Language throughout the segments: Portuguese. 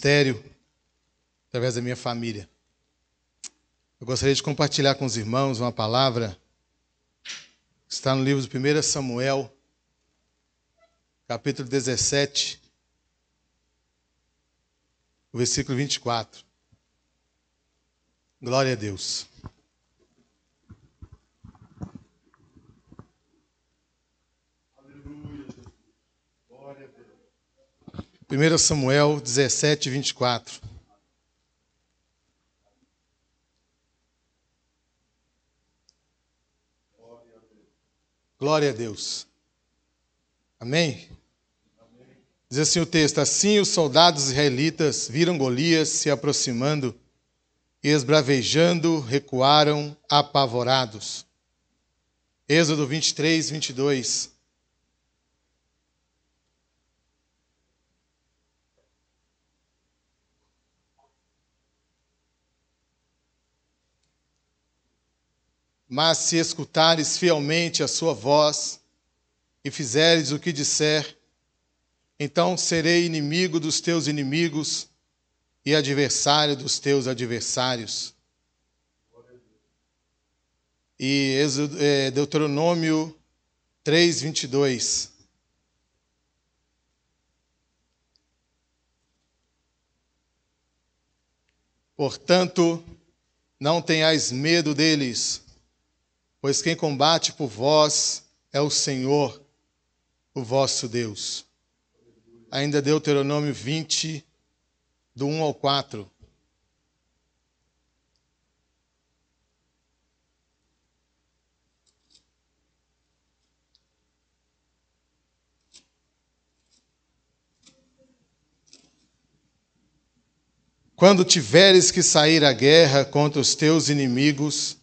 ministério através da minha família. Eu gostaria de compartilhar com os irmãos uma palavra que está no livro de 1 Samuel, capítulo 17, o versículo 24. Glória a Deus. Aleluia. Glória a Deus. 1 Samuel 17, 24. Glória a Deus. Amém? Diz assim o texto: assim os soldados israelitas viram Golias se aproximando e, esbravejando, recuaram apavorados. Êxodo 23, 22. Mas se escutares fielmente a sua voz e fizeres o que disser, então serei inimigo dos teus inimigos e adversário dos teus adversários. E Deuteronômio 3, 22. Portanto, não tenhais medo deles, pois quem combate por vós é o Senhor, o vosso Deus. Ainda Deuteronômio 20, do 1 ao 4. Quando tiveres que sair à guerra contra os teus inimigos,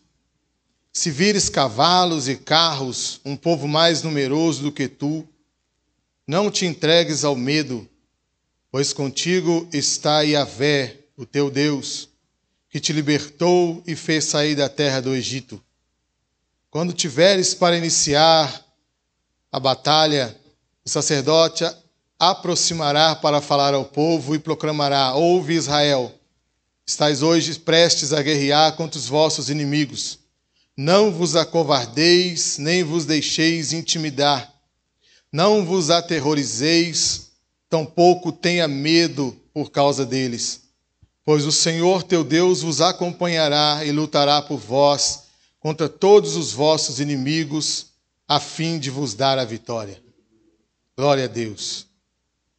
se vires cavalos e carros, um povo mais numeroso do que tu, não te entregues ao medo, pois contigo está Yahvé, o teu Deus, que te libertou e fez sair da terra do Egito. Quando tiveres para iniciar a batalha, o sacerdote aproximará para falar ao povo e proclamará: ouve, Israel, estais hoje prestes a guerrear contra os vossos inimigos. Não vos acovardeis, nem vos deixeis intimidar. Não vos aterrorizeis, tampouco tenha medo por causa deles. Pois o Senhor teu Deus vos acompanhará e lutará por vós contra todos os vossos inimigos, a fim de vos dar a vitória. Glória a Deus.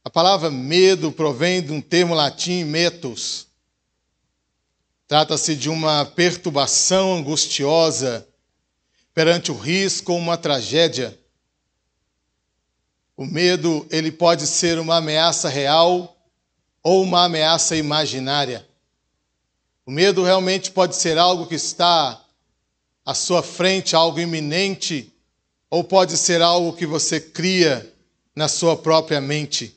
A palavra medo provém de um termo latim, metos. Trata-se de uma perturbação angustiosa perante o risco ou uma tragédia. O medo, ele pode ser uma ameaça real ou uma ameaça imaginária. O medo realmente pode ser algo que está à sua frente, algo iminente, ou pode ser algo que você cria na sua própria mente.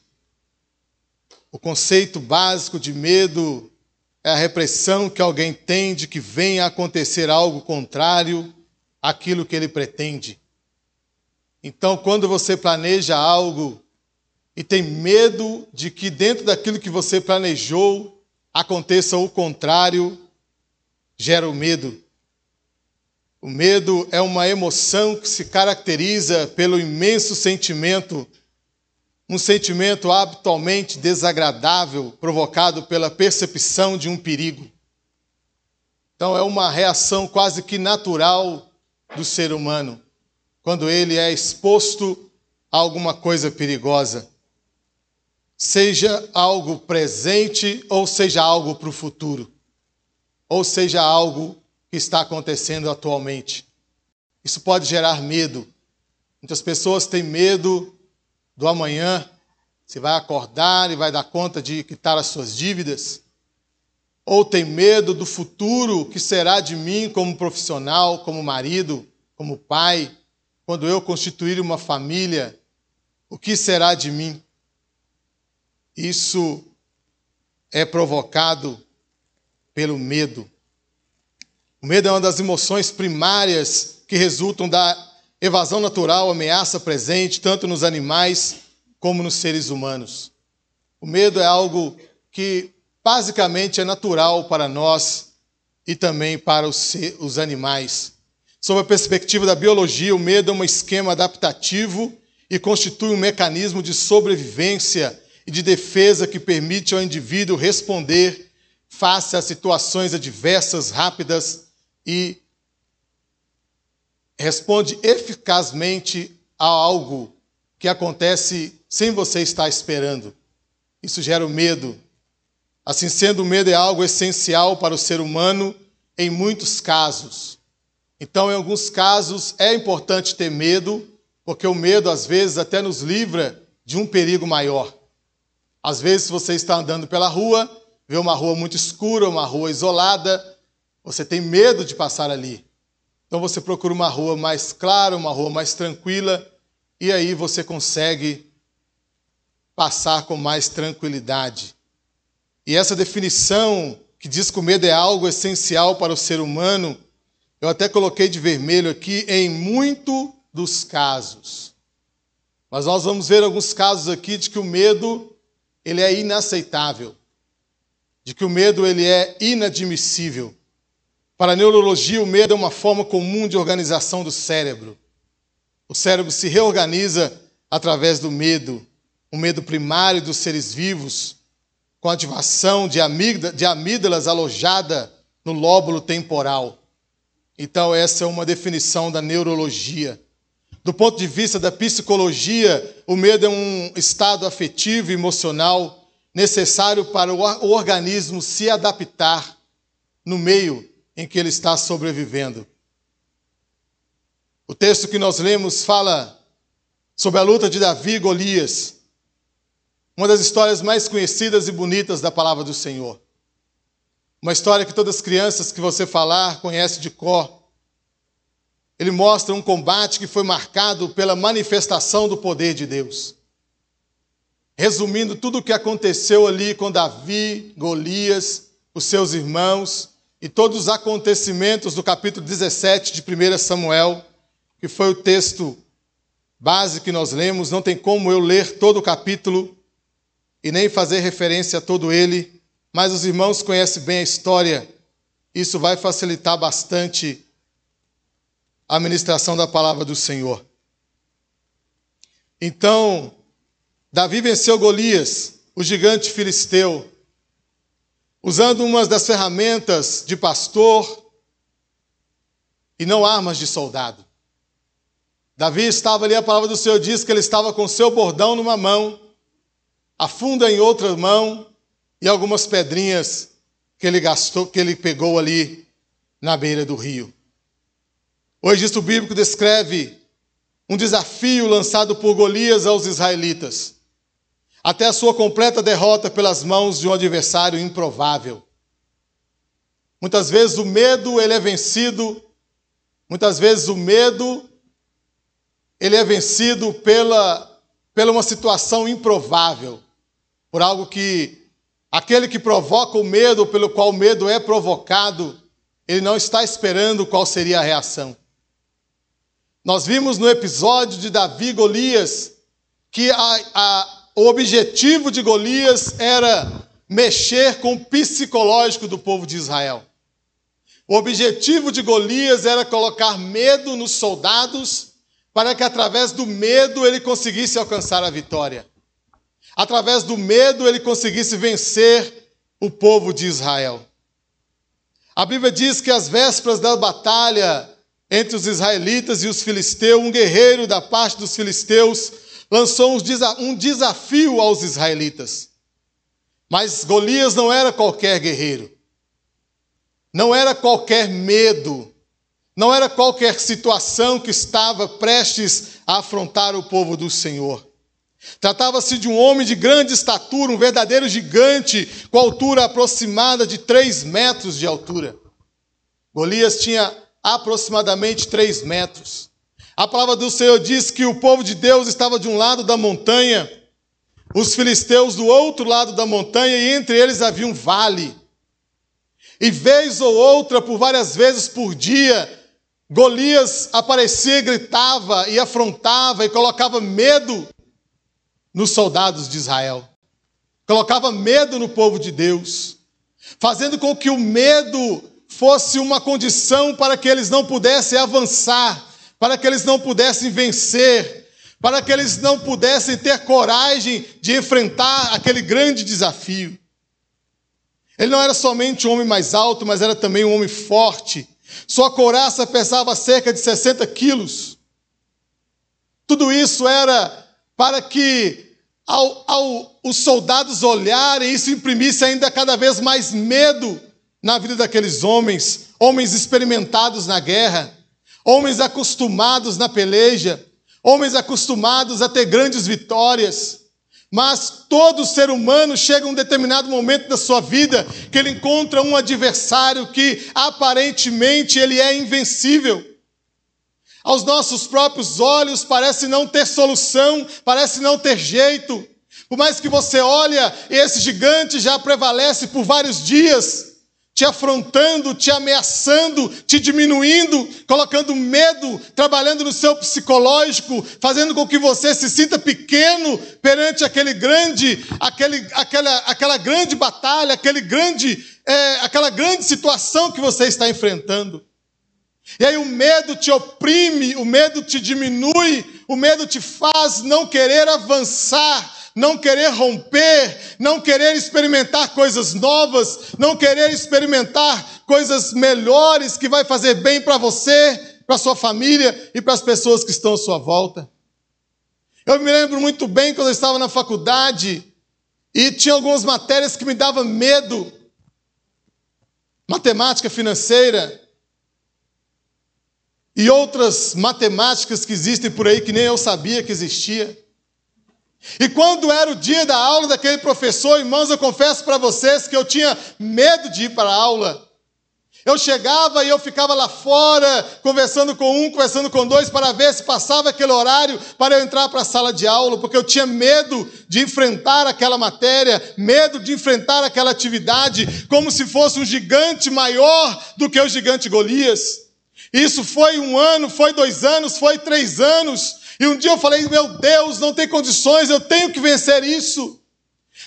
O conceito básico de medo é a repressão que alguém tem de que venha a acontecer algo contrário àquilo que ele pretende. Então, quando você planeja algo e tem medo de que dentro daquilo que você planejou aconteça o contrário, gera o medo. O medo é uma emoção que se caracteriza pelo imenso sentimento, um sentimento habitualmente desagradável, provocado pela percepção de um perigo. Então, é uma reação quase que natural do ser humano, quando ele é exposto a alguma coisa perigosa. Seja algo presente, ou seja algo para o futuro. Ou seja algo que está acontecendo atualmente. Isso pode gerar medo. Muitas pessoas têm medo do amanhã, se vai acordar e vai dar conta de quitar as suas dívidas. Ou tem medo do futuro, que será de mim como profissional, como marido, como pai, quando eu constituir uma família, o que será de mim? Isso é provocado pelo medo. O medo é uma das emoções primárias que resultam da evasão natural, ameaça presente, tanto nos animais como nos seres humanos. O medo é algo que basicamente é natural para nós e também para os animais. Sob a perspectiva da biologia, o medo é um esquema adaptativo e constitui um mecanismo de sobrevivência e de defesa que permite ao indivíduo responder face a situações adversas, rápidas e responde eficazmente a algo que acontece sem você estar esperando. Isso gera o medo. Assim sendo, o medo é algo essencial para o ser humano em muitos casos. Então, em alguns casos, é importante ter medo, porque o medo, às vezes, até nos livra de um perigo maior. Às vezes, você está andando pela rua, vê uma rua muito escura, uma rua isolada, você tem medo de passar ali. Então, você procura uma rua mais clara, uma rua mais tranquila, e aí você consegue passar com mais tranquilidade. E essa definição que diz que o medo é algo essencial para o ser humano, eu até coloquei de vermelho aqui, em muito dos casos. Mas nós vamos ver alguns casos aqui de que o medo ele é inaceitável, de que o medo ele é inadmissível. Para a neurologia, o medo é uma forma comum de organização do cérebro. O cérebro se reorganiza através do medo, o medo primário dos seres vivos, com a ativação de amígdalas alojada no lóbulo temporal. Então, essa é uma definição da neurologia. Do ponto de vista da psicologia, o medo é um estado afetivo e emocional necessário para o organismo se adaptar no meio em que ele está sobrevivendo. O texto que nós lemos fala sobre a luta de Davi e Golias, uma das histórias mais conhecidas e bonitas da palavra do Senhor. Uma história que todas as crianças que você falar conhecem de cor. Ele mostra um combate que foi marcado pela manifestação do poder de Deus. Resumindo tudo o que aconteceu ali com Davi, Golias, os seus irmãos e todos os acontecimentos do capítulo 17 de 1 Samuel, que foi o texto base que nós lemos. Não tem como eu ler todo o capítulo e nem fazer referência a todo ele, mas os irmãos conhecem bem a história. Isso vai facilitar bastante a ministração da palavra do Senhor. Então, Davi venceu Golias, o gigante filisteu, usando uma das ferramentas de pastor e não armas de soldado. Davi estava ali, a palavra do Senhor diz que ele estava com seu bordão numa mão, a funda em outra mão e algumas pedrinhas que ele pegou ali na beira do rio. O registro bíblico descreve um desafio lançado por Golias aos israelitas, até a sua completa derrota pelas mãos de um adversário improvável. Muitas vezes o medo ele é vencido, ele é vencido pela uma situação improvável, por algo que aquele que provoca o medo, pelo qual o medo é provocado, ele não está esperando qual seria a reação. Nós vimos no episódio de Davi e Golias que o objetivo de Golias era mexer com o psicológico do povo de Israel. O objetivo de Golias era colocar medo nos soldados para que através do medo ele conseguisse alcançar a vitória. Através do medo ele conseguisse vencer o povo de Israel. A Bíblia diz que às vésperas da batalha entre os israelitas e os filisteus, um guerreiro da parte dos filisteus lançou um desafio aos israelitas. Mas Golias não era qualquer guerreiro. Não era qualquer medo. Não era qualquer situação que estava prestes a afrontar o povo do Senhor. Tratava-se de um homem de grande estatura, um verdadeiro gigante, com altura aproximada de 3 metros de altura. Golias tinha aproximadamente 3 metros. A palavra do Senhor diz que o povo de Deus estava de um lado da montanha, os filisteus do outro lado da montanha, e entre eles havia um vale. E vez ou outra, por várias vezes por dia, Golias aparecia, gritava e afrontava e colocava medo nos soldados de Israel. colocava medo no povo de Deus, fazendo com que o medo fosse uma condição para que eles não pudessem avançar, para que eles não pudessem vencer, para que eles não pudessem ter coragem de enfrentar aquele grande desafio. Ele não era somente um homem mais alto, mas era também um homem forte. Sua couraça pesava cerca de 60 quilos. Tudo isso era para que, ao os soldados olharem, isso imprimisse ainda cada vez mais medo na vida daqueles homens, homens experimentados na guerra, homens acostumados na peleja, homens acostumados a ter grandes vitórias. Mas todo ser humano chega a um determinado momento da sua vida que ele encontra um adversário que aparentemente ele é invencível. Aos nossos próprios olhos parece não ter solução, parece não ter jeito. Por mais que você olha, esse gigante já prevalece por vários dias, te afrontando, te ameaçando, te diminuindo, colocando medo, trabalhando no seu psicológico, fazendo com que você se sinta pequeno perante aquela grande batalha, aquela grande situação que você está enfrentando. E aí o medo te oprime, o medo te diminui, o medo te faz não querer avançar, não querer romper, não querer experimentar coisas novas, não querer experimentar coisas melhores que vai fazer bem para você, para sua família e para as pessoas que estão à sua volta. Eu me lembro muito bem quando eu estava na faculdade e tinha algumas matérias que me davam medo. Matemática financeira e outras matemáticas que existem por aí que nem eu sabia que existia. E quando era o dia da aula daquele professor, irmãos, eu confesso para vocês que eu tinha medo de ir para a aula. Eu chegava e eu ficava lá fora, conversando com um, conversando com dois, para ver se passava aquele horário para eu entrar para a sala de aula, porque eu tinha medo de enfrentar aquela matéria, medo de enfrentar aquela atividade, como se fosse um gigante maior do que o gigante Golias. Isso foi 1 ano, foi 2 anos, foi 3 anos. E um dia eu falei, meu Deus, não tem condições, eu tenho que vencer isso.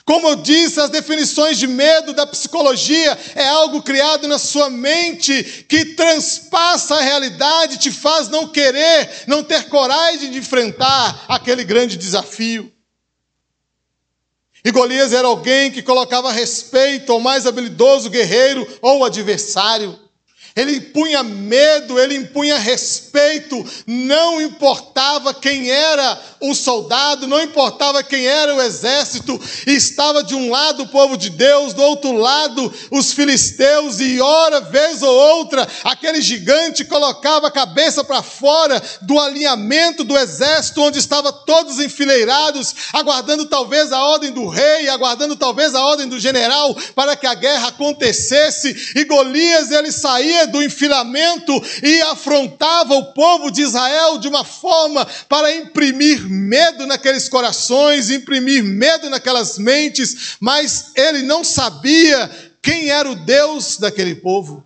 Como eu disse, as definições de medo da psicologia é algo criado na sua mente que transpassa a realidade, te faz não querer, não ter coragem de enfrentar aquele grande desafio. E Golias era alguém que colocava respeito ao mais habilidoso guerreiro ou adversário. Ele impunha medo, ele impunha respeito, não importava quem era o soldado, não importava quem era o exército, estava de um lado o povo de Deus, do outro lado os filisteus, e ora, vez ou outra, aquele gigante colocava a cabeça para fora do alinhamento do exército, onde estavam todos enfileirados, aguardando talvez a ordem do rei, aguardando talvez a ordem do general, para que a guerra acontecesse, e Golias, ele saía do enfilamento e afrontava o povo de Israel de uma forma para imprimir medo naqueles corações, imprimir medo naquelas mentes, mas ele não sabia quem era o Deus daquele povo.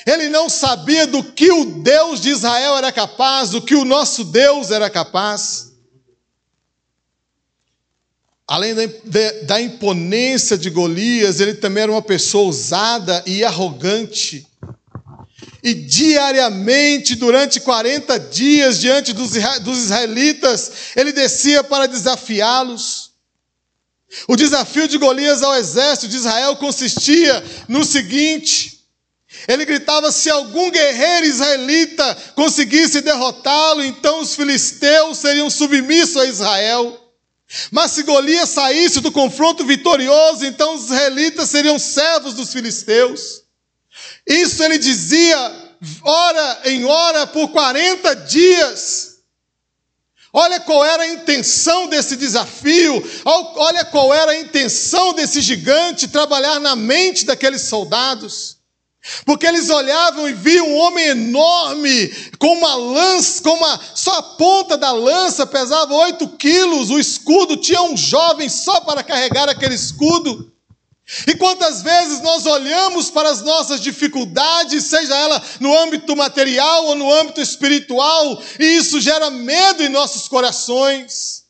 Ele não sabia do que o Deus de Israel era capaz, do que o nosso Deus era capaz. Além da imponência de Golias, ele também era uma pessoa ousada e arrogante. E diariamente, durante 40 dias, diante dos israelitas, ele descia para desafiá-los. O desafio de Golias ao exército de Israel consistia no seguinte: ele gritava, se algum guerreiro israelita conseguisse derrotá-lo, então os filisteus seriam submissos a Israel. Mas se Golias saísse do confronto vitorioso, então os israelitas seriam servos dos filisteus. Isso ele dizia, hora em hora, por 40 dias. Olha qual era a intenção desse desafio, olha qual era a intenção desse gigante trabalhar na mente daqueles soldados. Porque eles olhavam e viam um homem enorme, com uma lança, só a ponta da lança pesava 8 quilos, o escudo tinha um jovem só para carregar aquele escudo. E quantas vezes nós olhamos para as nossas dificuldades, seja ela no âmbito material ou no âmbito espiritual, e isso gera medo em nossos corações.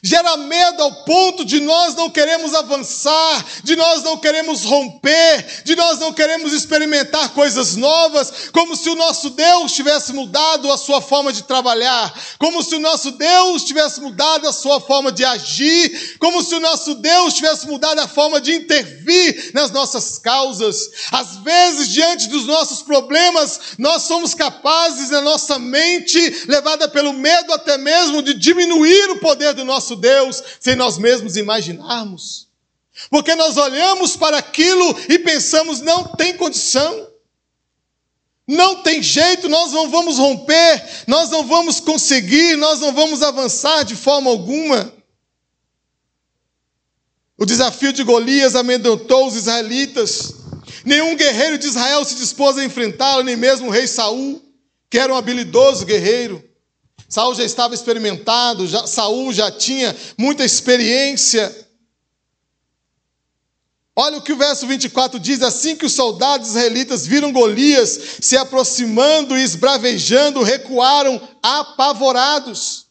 Gera medo ao ponto de nós não queremos avançar, de nós não queremos romper, de nós não queremos experimentar coisas novas, como se o nosso Deus tivesse mudado a sua forma de trabalhar, como se o nosso Deus tivesse mudado a sua forma de agir, como se o nosso Deus tivesse mudado a forma de intervir nas nossas causas. Às vezes, diante dos nossos problemas, nós somos capazes, na nossa mente, levada pelo medo até mesmo, de diminuir o poder do nosso Deus, sem nós mesmos imaginarmos. Porque nós olhamos para aquilo e pensamos, não tem condição, não tem jeito, nós não vamos romper, nós não vamos conseguir, nós não vamos avançar de forma alguma. O desafio de Golias amedrontou os israelitas. Nenhum guerreiro de Israel se dispôs a enfrentá-lo, nem mesmo o rei Saul, que era um habilidoso guerreiro. Saul já estava experimentado, Saul já tinha muita experiência. Olha o que o verso 24 diz: assim que os soldados israelitas viram Golias se aproximando e esbravejando, recuaram apavorados.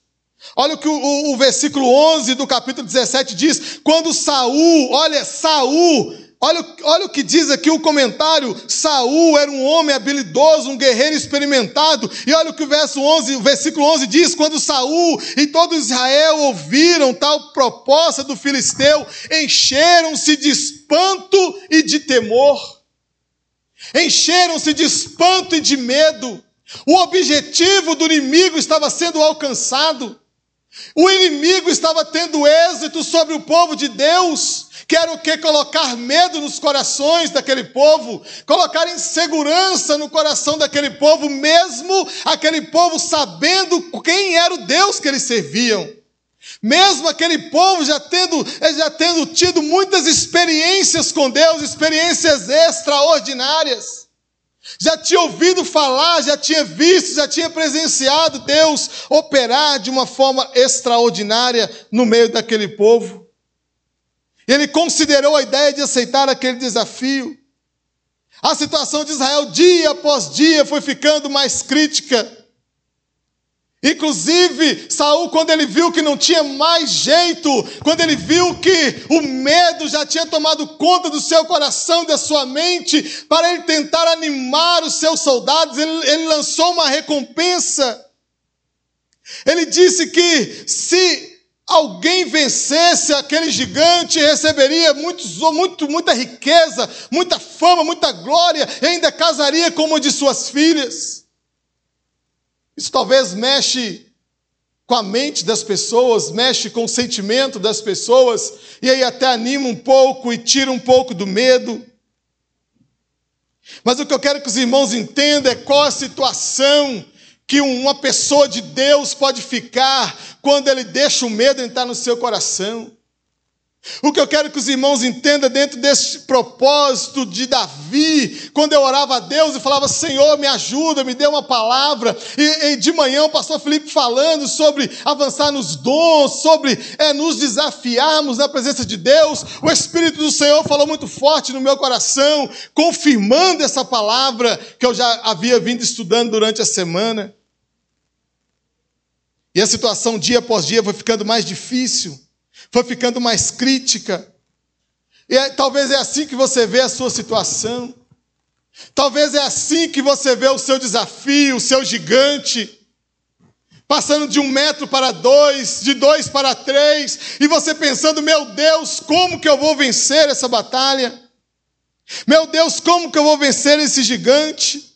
Olha o que o versículo 11 do capítulo 17 diz: quando Saul, olha o que diz aqui o comentário, Saul era um homem habilidoso, um guerreiro experimentado, e olha o que o versículo 11 diz: quando Saul e todo Israel ouviram tal proposta do filisteu, encheram-se de espanto e de temor, encheram-se de espanto e de medo. O objetivo do inimigo estava sendo alcançado, o inimigo estava tendo êxito sobre o povo de Deus. Que era o que? Colocar medo nos corações daquele povo, colocar insegurança no coração daquele povo, mesmo aquele povo sabendo quem era o Deus que eles serviam. Mesmo aquele povo já tendo tido muitas experiências com Deus, experiências extraordinárias. Já tinha ouvido falar, já tinha visto, já tinha presenciado Deus operar de uma forma extraordinária no meio daquele povo. Ele considerou a ideia de aceitar aquele desafio. A situação de Israel, dia após dia, foi ficando mais crítica. Inclusive, Saul, quando ele viu que não tinha mais jeito, quando ele viu que o medo já tinha tomado conta do seu coração e da sua mente, para ele tentar animar os seus soldados, ele lançou uma recompensa. Ele disse que se alguém vencesse aquele gigante, receberia muita riqueza, muita fama, muita glória, e ainda casaria com uma de suas filhas. Isso talvez mexe com a mente das pessoas, mexe com o sentimento das pessoas, e aí até anima um pouco e tira um pouco do medo. Mas o que eu quero que os irmãos entendam é qual a situação que uma pessoa de Deus pode ficar quando ele deixa o medo entrar no seu coração. O que eu quero que os irmãos entendam dentro desse propósito de Davi, quando eu orava a Deus e falava: Senhor, me ajuda, me dê uma palavra, e de manhã o pastor Felipe falando sobre avançar nos dons, sobre nos desafiarmos na presença de Deus, o Espírito do Senhor falou muito forte no meu coração, confirmando essa palavra que eu já havia vindo estudando durante a semana. E a situação dia após dia foi ficando mais difícil, foi ficando mais crítica. E talvez é assim que você vê a sua situação. Talvez é assim que você vê o seu desafio, o seu gigante, passando de 1 metro para 2, de 2 para 3, e você pensando: meu Deus, como que eu vou vencer essa batalha? Meu Deus, como que eu vou vencer esse gigante?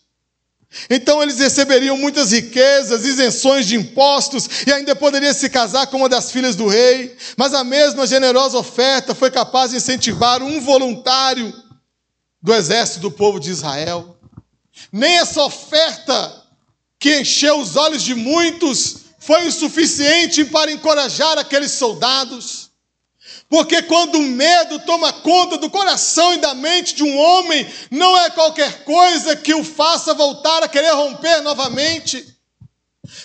Então eles receberiam muitas riquezas, isenções de impostos, e ainda poderia se casar com uma das filhas do rei. Mas a mesma generosa oferta foi capaz de incentivar um voluntário do exército do povo de Israel. Nem essa oferta, que encheu os olhos de muitos, foi o suficiente para encorajar aqueles soldados. Porque quando o medo toma conta do coração e da mente de um homem, não é qualquer coisa que o faça voltar a querer romper novamente.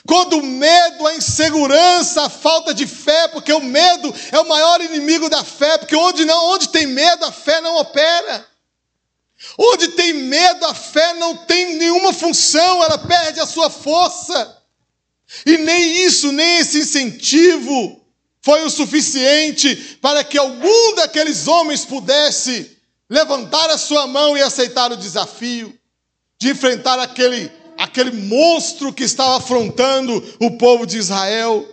Quando o medo, a insegurança, a falta de fé, porque o medo é o maior inimigo da fé, porque onde tem medo, a fé não opera. Onde tem medo, a fé não tem nenhuma função, ela perde a sua força. E nem isso, nem esse incentivo foi o suficiente para que algum daqueles homens pudesse levantar a sua mão e aceitar o desafio de enfrentar aquele monstro que estava afrontando o povo de Israel.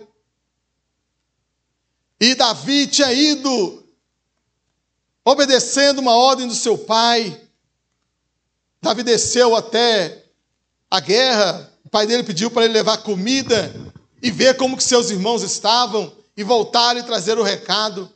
E Davi tinha ido obedecendo uma ordem do seu pai. Davi desceu até a guerra, o pai dele pediu para ele levar comida e ver como que seus irmãos estavam e voltar e trazer o recado.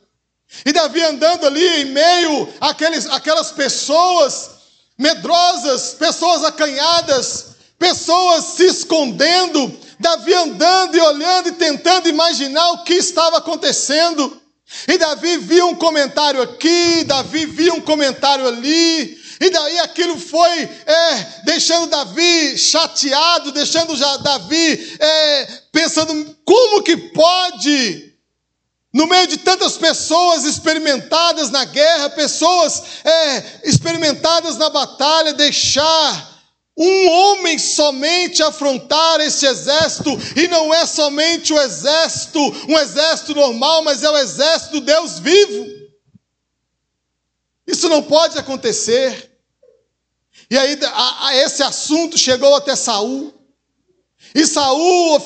E Davi andando ali em meio àquelas pessoas medrosas, pessoas acanhadas, pessoas se escondendo, Davi andando e olhando e tentando imaginar o que estava acontecendo. E Davi via um comentário aqui, Davi via um comentário ali, e daí aquilo foi deixando Davi chateado, deixando Davi pensando, como que pode, no meio de tantas pessoas experimentadas na guerra, pessoas experimentadas na batalha, deixar um homem somente afrontar esse exército, e não é somente um exército normal, mas é o exército do Deus vivo. Isso não pode acontecer. E aí esse assunto chegou até Saul. E Saul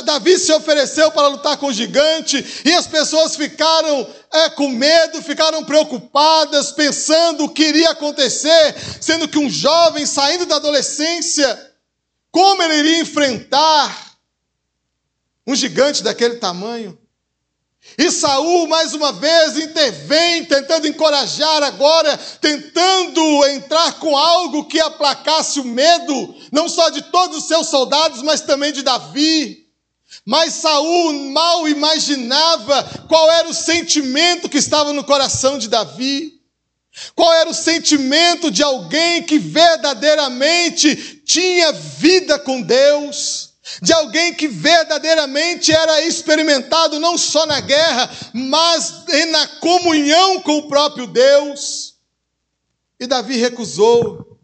Davi se ofereceu para lutar com o gigante, e as pessoas ficaram com medo, ficaram preocupadas, pensando o que iria acontecer, sendo que um jovem saindo da adolescência, como ele iria enfrentar um gigante daquele tamanho? E Saul, mais uma vez, intervém, tentando encorajar agora, tentando entrar com algo que aplacasse o medo, não só de todos os seus soldados, mas também de Davi. Mas Saul mal imaginava qual era o sentimento que estava no coração de Davi. Qual era o sentimento de alguém que verdadeiramente tinha vida com Deus, de alguém que verdadeiramente era experimentado não só na guerra, mas na comunhão com o próprio Deus. E Davi recusou,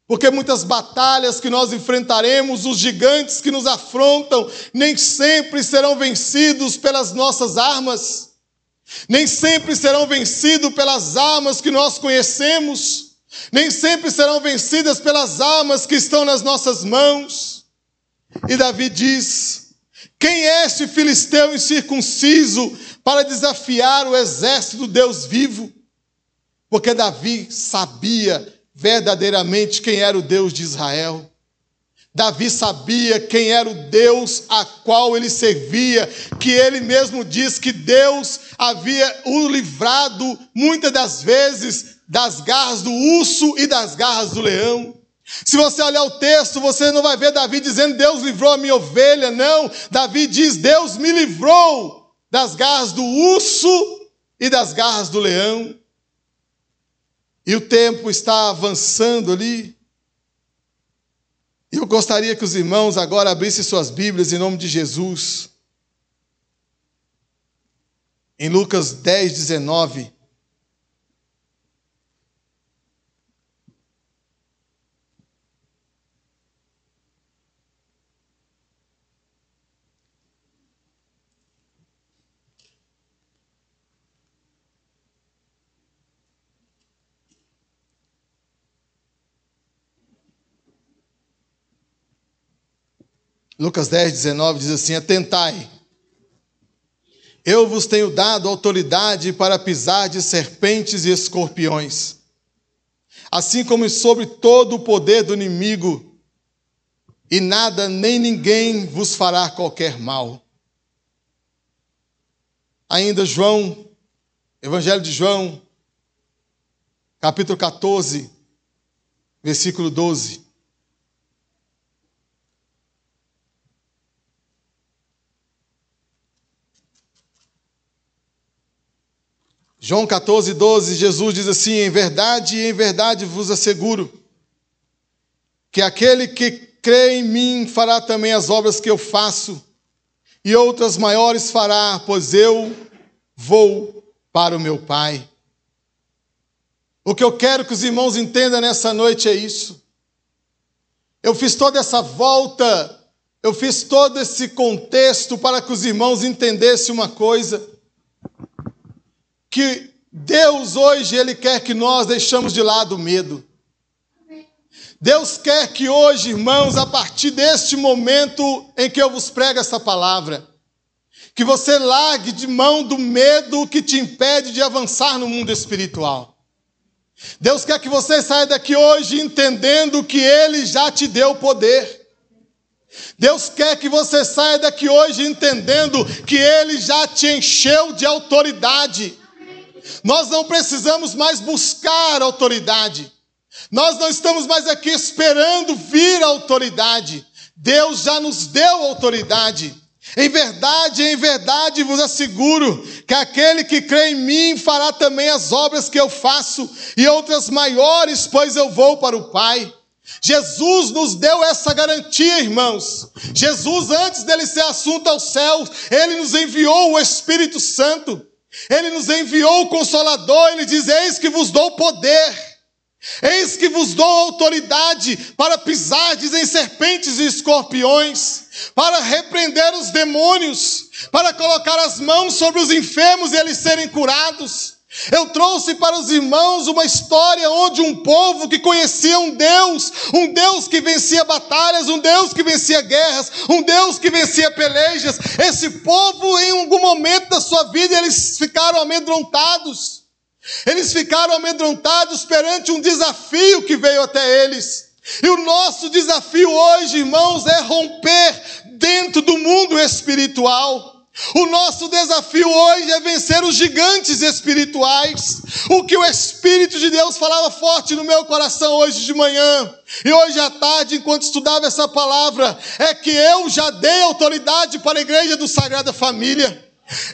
porque muitas batalhas que nós enfrentaremos, os gigantes que nos afrontam, nem sempre serão vencidos pelas nossas armas, nem sempre serão vencidos pelas armas que nós conhecemos, nem sempre serão vencidas pelas armas que estão nas nossas mãos. E Davi diz: quem é este filisteu incircunciso para desafiar o exército do Deus vivo? Porque Davi sabia verdadeiramente quem era o Deus de Israel. Davi sabia quem era o Deus a qual ele servia, que ele mesmo diz que Deus havia o livrado muitas das vezes das garras do urso e das garras do leão. Se você olhar o texto, você não vai ver Davi dizendo, Deus livrou a minha ovelha, não. Davi diz, Deus me livrou das garras do urso e das garras do leão. E o tempo está avançando ali. E eu gostaria que os irmãos agora abrissem suas Bíblias em nome de Jesus. Em Lucas 10, 19. Lucas 10, 19 diz assim: atentai, eu vos tenho dado autoridade para pisar de serpentes e escorpiões, assim como sobre todo o poder do inimigo, e nada nem ninguém vos fará qualquer mal. Ainda João, Evangelho de João, capítulo 14, versículo 12. João 14, 12, Jesus diz assim: em verdade vos asseguro, que aquele que crê em mim fará também as obras que eu faço, e outras maiores fará, pois eu vou para o meu Pai. O que eu quero que os irmãos entendam nessa noite é isso. Eu fiz toda essa volta Eu fiz todo esse contexto para que os irmãos entendessem uma coisa, que Deus hoje, Ele quer que nós deixemos de lado o medo. Deus quer que hoje, irmãos, a partir deste momento em que eu vos prego essa palavra, que você largue de mão do medo que te impede de avançar no mundo espiritual. Deus quer que você saia daqui hoje entendendo que Ele já te deu poder. Deus quer que você saia daqui hoje entendendo que Ele já te encheu de autoridade. Nós não precisamos mais buscar autoridade. Nós não estamos mais aqui esperando vir a autoridade. Deus já nos deu autoridade. Em verdade vos asseguro que aquele que crê em mim fará também as obras que eu faço e outras maiores, pois eu vou para o Pai. Jesus nos deu essa garantia, irmãos. Jesus, antes dele ser assunto aos céus, Ele nos enviou o Espírito Santo. Ele nos enviou o Consolador. Ele diz: eis que vos dou poder. Eis que vos dou autoridade para pisardes em serpentes e escorpiões, para repreender os demônios, para colocar as mãos sobre os enfermos e eles serem curados. Eu trouxe para os irmãos uma história onde um povo que conhecia um Deus que vencia batalhas, um Deus que vencia guerras, um Deus que vencia pelejas. Esse povo, em algum momento da sua vida, eles ficaram amedrontados. Eles ficaram amedrontados perante um desafio que veio até eles. E o nosso desafio hoje, irmãos, é romper dentro do mundo espiritual. O nosso desafio hoje é vencer os gigantes espirituais. O que o Espírito de Deus falava forte no meu coração hoje de manhã e hoje à tarde, enquanto estudava essa palavra, é que eu já dei autoridade para a Igreja do Sagrada Família.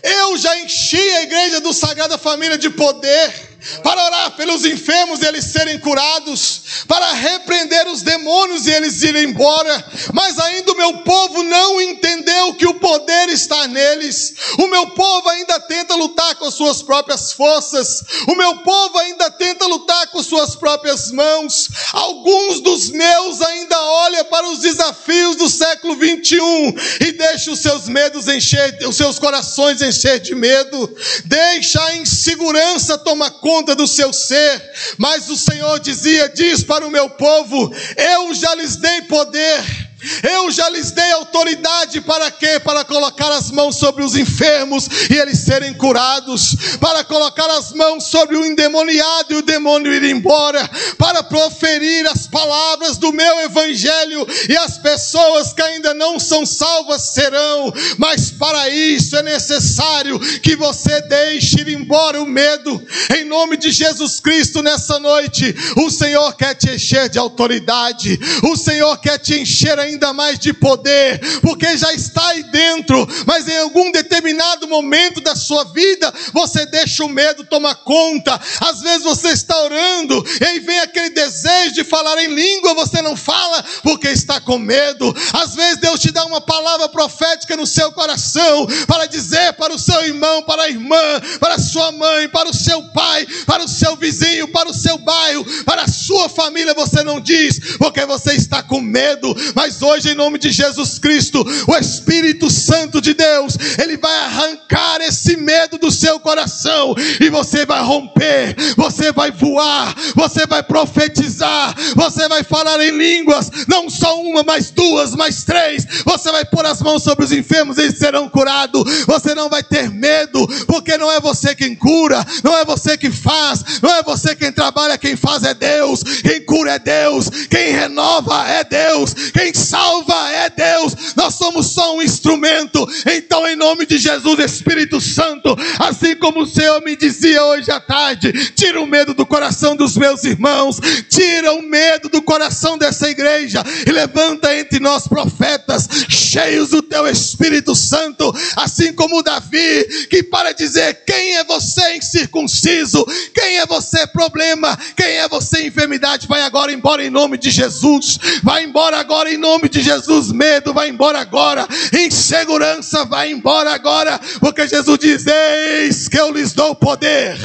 Eu já enchi a Igreja do Sagrada Família de poder para orar pelos enfermos e eles serem curados, para repreender os demônios e eles irem embora. Mas ainda o meu povo não entendeu que o poder está neles. O meu povo ainda tenta lutar com as suas próprias forças. O meu povo ainda tenta lutar com suas próprias mãos. Alguns dos meus ainda olham para os desafios do século 21 e deixam os seus medos encher, os seus corações encher de medo. Deixa a insegurança tomar conta do seu ser. Mas o Senhor diz para o meu povo: eu já lhes dei poder, eu já lhes dei autoridade. Para quê? Para colocar as mãos sobre os enfermos e eles serem curados, para colocar as mãos sobre o endemoniado e o demônio ir embora, para proferir as palavras do meu evangelho e as pessoas que ainda não são salvas serão. Mas para isso é necessário que você deixe ir embora o medo. Em nome de Jesus Cristo, nessa noite, o Senhor quer te encher de autoridade, o Senhor quer te encher ainda mais de poder, porque já está aí dentro. Mas em algum determinado momento da sua vida, você deixa o medo tomar conta. Às vezes você está orando e aí vem aquele desejo de falar em língua, você não fala porque está com medo. Às vezes Deus te dá uma palavra profética no seu coração para dizer para o seu irmão, para a irmã, para a sua mãe, para o seu pai, para o seu vizinho, para o seu bairro, para a sua família. Você não diz porque você está com medo. Mas hoje, em nome de Jesus Cristo, o Espírito Santo de Deus, Ele vai arrancar esse medo do seu coração e você vai romper, você vai voar, você vai profetizar, você vai falar em línguas, não só uma, mas duas, mais três. Você vai pôr as mãos sobre os enfermos e eles serão curados. Você não vai ter medo, porque não é você quem cura, não é você que faz, não é você quem trabalha, quem faz é Deus, quem cura é Deus, quem renova é Deus, quem salva é Deus. Nós somos só um instrumento. Então, em nome de Jesus, Espírito Santo, assim como o Senhor me dizia hoje à tarde, tira o medo do coração dos meus irmãos, tira o medo do coração dessa igreja e levanta entre nós profetas cheios do teu Espírito Santo, assim como Davi, que para dizer: quem é você incircunciso, quem é você problema, quem é você enfermidade, vai agora embora em nome de Jesus, vai embora agora em nome nome de Jesus, medo vai embora agora, insegurança vai embora agora, porque Jesus diz: eis que eu lhes dou poder,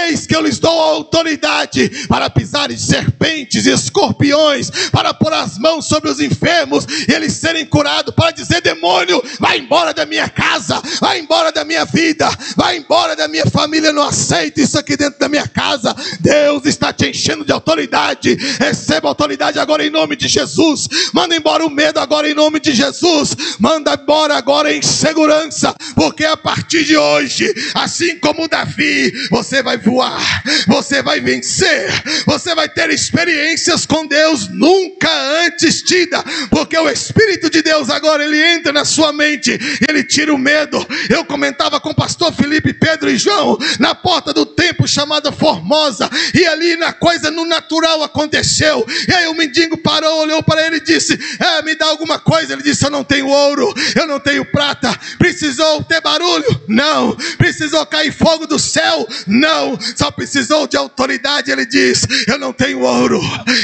eis que eu lhes dou autoridade para pisarem serpentes e escorpiões, para pôr as mãos sobre os enfermos e eles serem curados, para dizer: demônio, vai embora da minha casa, vai embora da minha vida, vai embora da minha família, não aceito isso aqui dentro da minha casa. Deus está te enchendo de autoridade. Receba autoridade agora em nome de Jesus. Manda embora o medo agora em nome de Jesus. Manda embora agora a insegurança, porque a partir de hoje, assim como Davi, você vai voar, você vai vencer, você vai ter experiências com Deus nunca antes tida, porque o Espírito de Deus agora ele entra na sua mente, ele tira o medo. Eu comentava com o pastor Felipe, Pedro e João na porta do templo chamada Formosa, e ali na coisa no natural aconteceu, e aí o mendigo parou, olhou para ele e disse: me dá alguma coisa. Ele disse: eu não tenho ouro, eu não tenho prata. Precisou ter barulho? Não. Precisou cair fogo do céu? Não. Só precisou de autoridade. Ele diz: eu não tenho ouro,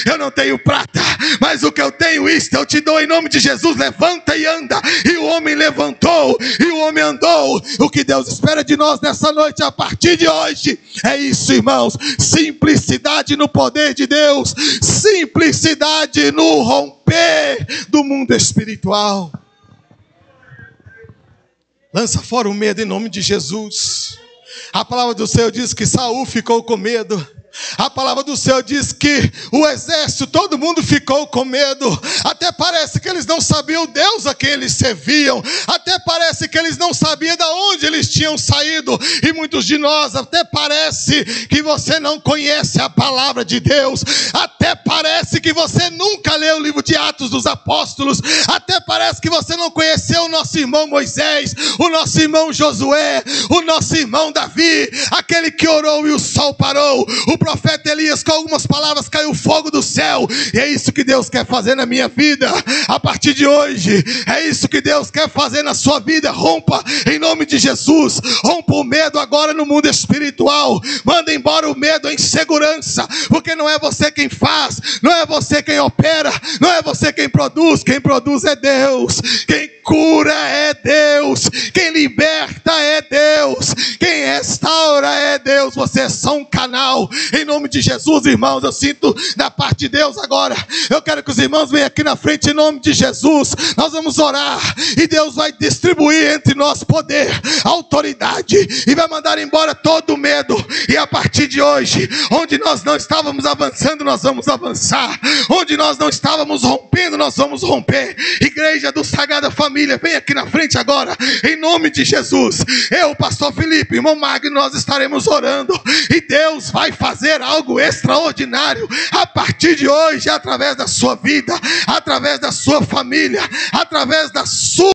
eu não tenho prata, mas o que eu tenho, isto eu te dou em nome de Jesus. Levanta e anda. E o homem levantou, e o homem andou. O que Deus espera de nós nessa noite, a partir de hoje, é isso, irmãos: simplicidade no poder de Deus, simplicidade no romper do mundo espiritual. Lança fora o medo em nome de Jesus. A palavra do Senhor diz que Saul ficou com medo. A palavra do Senhor diz que o exército, todo mundo ficou com medo. Até parece que eles não sabiam o Deus a quem eles serviam. Até parece que eles não sabiam de onde eles tinham saído. E muitos de nós, até parece que você não conhece a palavra de Deus. Até parece que você nunca leu o livro de Atos dos Apóstolos. Até parece que você não conheceu o nosso irmão Moisés, o nosso irmão Josué, o nosso irmão Davi, aquele que orou e o sol parou. O profeta Elias, com algumas palavras, caiu fogo do céu. E é isso que Deus quer fazer na minha vida a partir de hoje. É isso que Deus quer fazer na sua vida. Rompa em nome de Jesus. Rompa o medo agora no mundo espiritual. Manda embora o medo, a insegurança, porque não é você quem faz, não é você quem opera, não é você quem produz é Deus. Quem cura é Deus, quem liberta é Deus, quem restaura é Deus. Você é só um canal. Em nome de Jesus, irmãos, eu sinto da parte de Deus agora. Eu quero que os irmãos venham aqui na frente em nome de Jesus. Nós vamos orar e Deus vai distribuir entre nós poder, autoridade, e vai mandar embora todo o medo. E a partir de hoje, onde nós não estávamos avançando, nós vamos avançar. Onde nós não estávamos rompendo, nós vamos romper. Igreja do Sagrada Família, vem aqui na frente agora, em nome de Jesus. Eu, pastor Felipe, irmão Magno, nós estaremos orando e Deus vai fazer algo extraordinário a partir de hoje, através da sua vida, através da sua família, através da sua